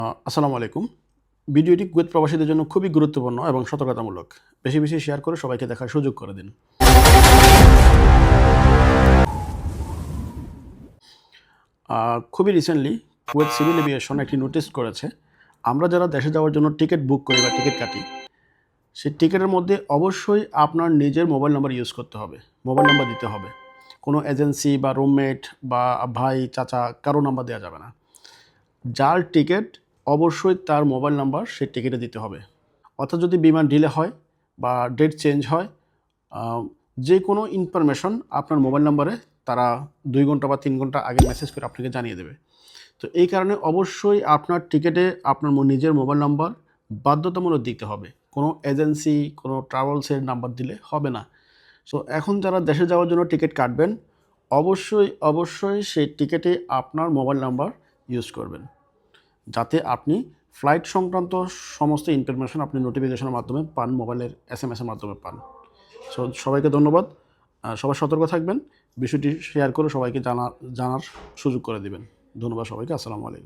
আসসালামু আলাইকুম। ভিডিওটি কুয়েত প্রবাসীদের জন্য খুবই গুরুত্বপূর্ণ এবং সতর্কতামূলক। বেশি বেশি শেয়ার করে সবাইকে দেখার সুযোগ করে দিন। খুবই রিসেন্টলি কুয়েত সিভিল এভিয়েশন একটি নোটিশ করেছে। আমরা যারা দেশে যাওয়ার জন্য টিকিট বুক করি বা টিকিট কাটি, সেই টিকিটের মধ্যে অবশ্যই আপনার নিজের মোবাইল নাম্বার ইউজ করতে হবে। মোবাইল নাম্বার দিতে হবে। কোনো এজেন্সি বা রুমমেট বা ভাই, চাচা কারো নাম্বার দেওয়া যাবে না। যার টিকিট অবশ্যই তার মোবাইল নাম্বার সেই টিকিটে দিতে হবে। অর্থাৎ যদি বিমান ডিলে হয় বা ডেট চেঞ্জ হয়, যে কোনো ইনফরমেশন আপনার মোবাইল নাম্বারে তারা 2 ঘন্টা বা 3 ঘন্টা আগে মেসেজ করে আপনাকে জানিয়ে দেবে। তো এই কারণে অবশ্যই আপনার টিকেটে আপনার নিজের মোবাইল নাম্বার বাধ্যতামূলক দিতে হবে। কোনো এজেন্সি, কোনো ট্রাভেলসের নাম্বার দিলে হবে না। সো এখন যারা দেশে যাওয়ার জন্য টিকিট কাটবেন, অবশ্যই সেই টিকেটে আপনার মোবাইল নাম্বার ইউজ করবেন, যাতে আপনি ফ্লাইট সংক্রান্ত সমস্ত ইনফরমেশন আপনি নোটিফিকেশনের মাধ্যমে পান, মোবাইলের এসএমএসের মাধ্যমে পান। সো সবাইকে ধন্যবাদ। সবাই সতর্ক থাকবেন। বিষয়টি শেয়ার করে সবাইকে জানার সুযোগ করে দিবেন। ধন্যবাদ সবাইকে। আসসালামু আলাইকুম।